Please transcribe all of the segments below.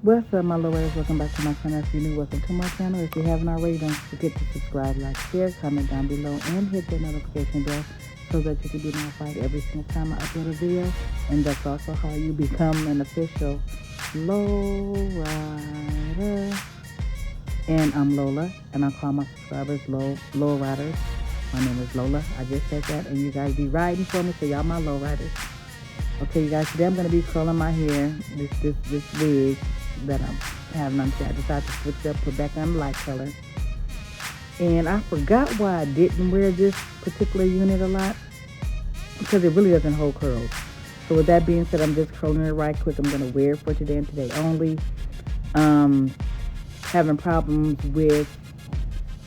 What's up, my lowers? Welcome back to my channel. If you're new, welcome to my channel. If you haven't already, don't forget to subscribe, like, share, comment down below, and hit the notification bell so that you can be notified every single time I upload a video. And that's also how you become an official low rider. And I'm Lola, and I call my subscribers low riders. My name is Lola. I just said that, and you guys be riding for me, so y'all my low riders. Okay, you guys, today I'm gonna be curling my hair. This wig that I'm having on today. I decided to switch up, put back on the light color. And I forgot why I didn't wear this particular unit a lot, because it really doesn't hold curls. So with that being said, I'm just curling it right quick. I'm gonna wear it for today and today only. Having problems with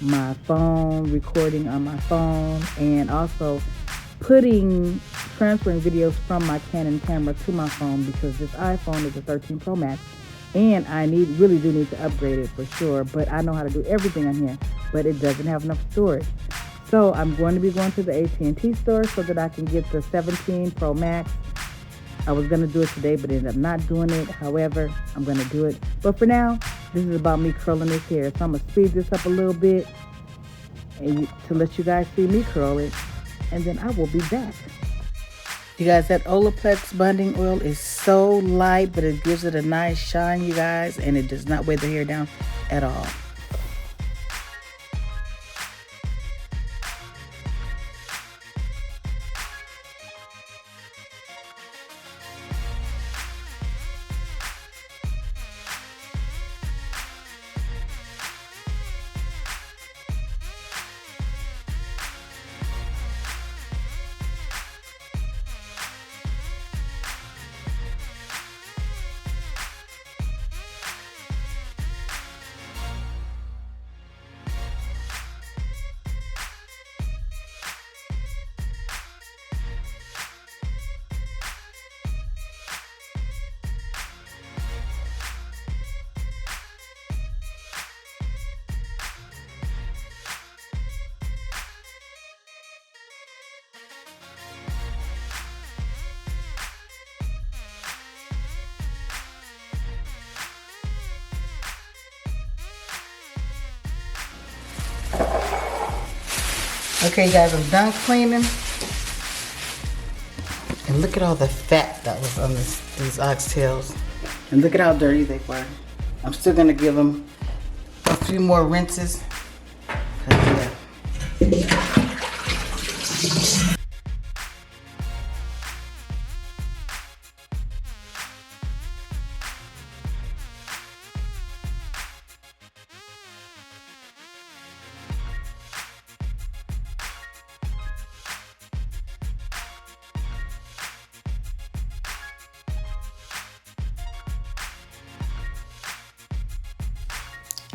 my phone, recording on my phone, and also transferring videos from my Canon camera to my phone, because this iPhone is a 13 Pro Max, and I really do need to upgrade it for sure. But I know how to do everything on here, but it doesn't have enough storage. So I'm going to be going to the AT&T store so that I can get the 17 Pro Max. I was going to do it today, but ended up not doing it. However, I'm going to do it. But for now, this is about me curling this hair. So I'm going to speed this up a little bit to let you guys see me curl it. And then I will be back. You guys, that Olaplex bonding oil is so light, but it gives it a nice shine, you guys. And it does not weigh the hair down at all. Okay, guys, I'm done cleaning. And look at all the fat that was on these oxtails. And look at how dirty they were. I'm still gonna give them a few more rinses.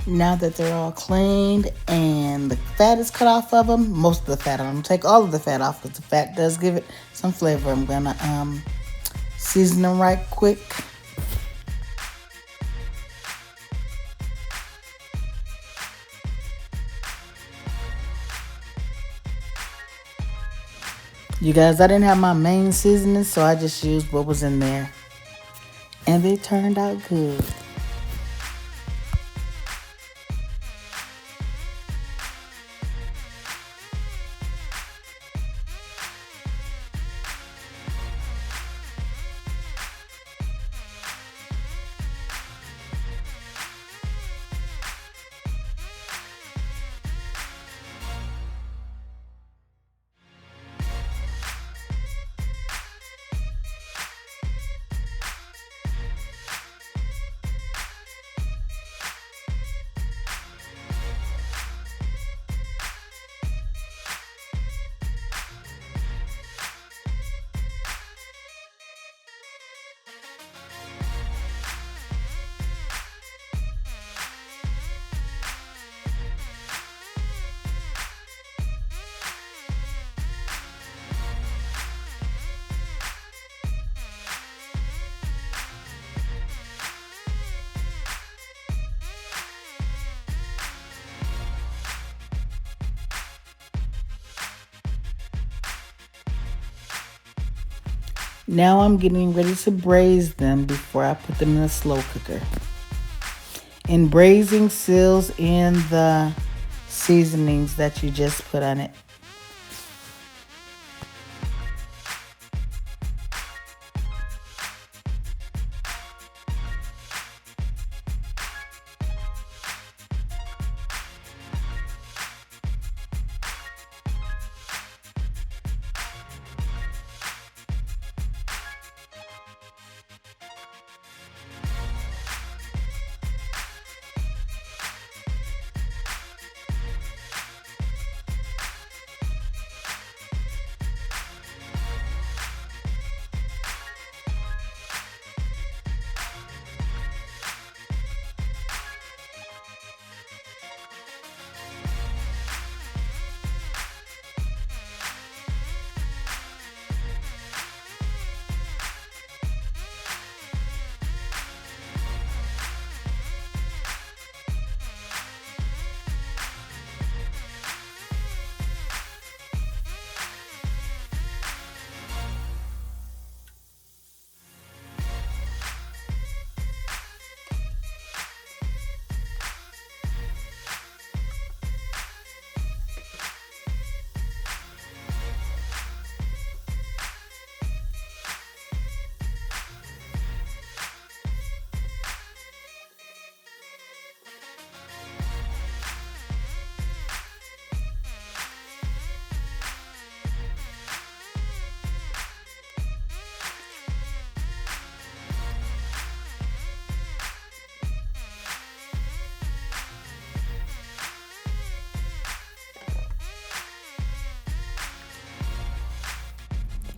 Now that they're all cleaned and the fat is cut off of them, most of the fat, I'm gonna take all of the fat off because the fat does give it some flavor. I'm gonna season them right quick. You guys, I didn't have my main seasoning, so I just used what was in there. And they turned out good. Now I'm getting ready to braise them before I put them in a slow cooker. And braising seals in the seasonings that you just put on it.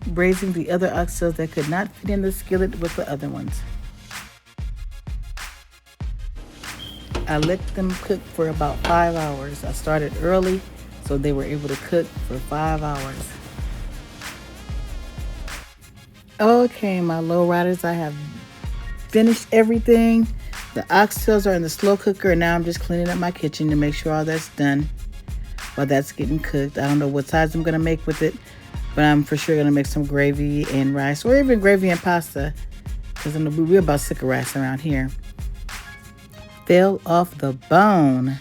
Braising the other oxtails that could not fit in the skillet with the other ones. I let them cook for about 5 hours. I started early, so they were able to cook for 5 hours. Okay, my low riders, I have finished everything. The oxtails are in the slow cooker, and now I'm just cleaning up my kitchen to make sure all that's done while that's getting cooked. I don't know what sides I'm gonna make with it, but I'm for sure gonna make some gravy and rice, or even gravy and pasta, because we're about sick of rice around here. Fell off the bone.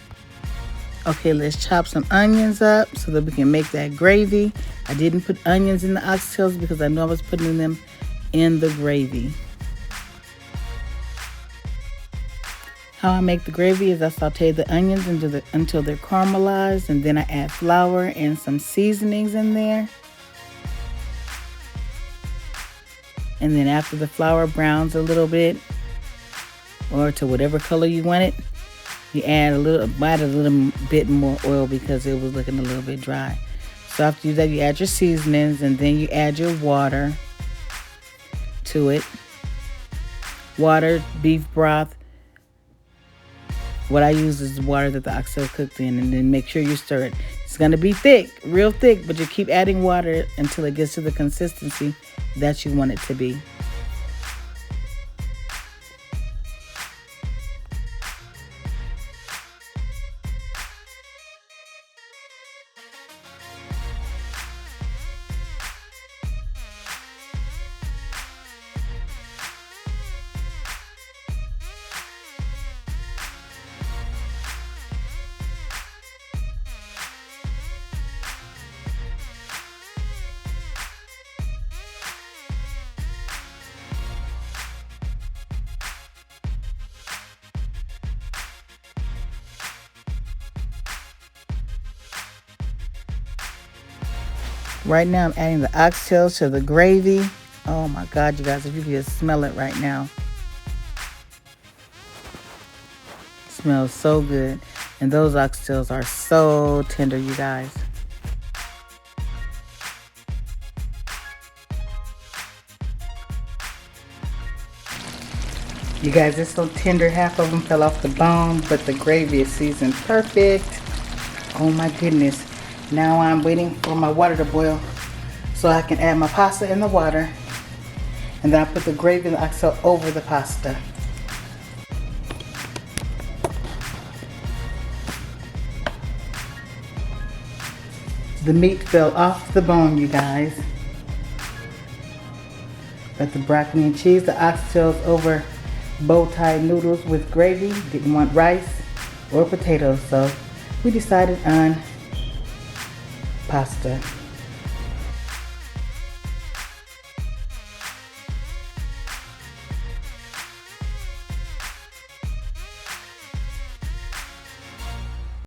Okay, let's chop some onions up so that we can make that gravy. I didn't put onions in the oxtails because I know I was putting them in the gravy. How I make the gravy is I saute the onions until they're caramelized, and then I add flour and some seasonings in there. And then after the flour browns a little bit, or to whatever color you want it, you add a little bit more oil because it was looking a little bit dry. So after you do that, you add your seasonings, and then you add your water to it. Water, beef broth. What I use is the water that the oxtail cooked in, and then make sure you stir it. It's gonna be thick, real thick, but you keep adding water until it gets to the consistency that you want it to be. Right now I'm adding the oxtails to the gravy. Oh my God, you guys, if you can just smell it right now. It smells so good. And those oxtails are so tender, you guys. You guys, it's so tender, half of them fell off the bone, but the gravy is seasoned perfect. Oh my goodness. Now I'm waiting for my water to boil so I can add my pasta in the water. And then I put the gravy and the oxtail over the pasta. The meat fell off the bone, you guys. Got the broccoli and cheese, the oxtails over bow tie noodles with gravy. Didn't want rice or potatoes, so we decided on pasta.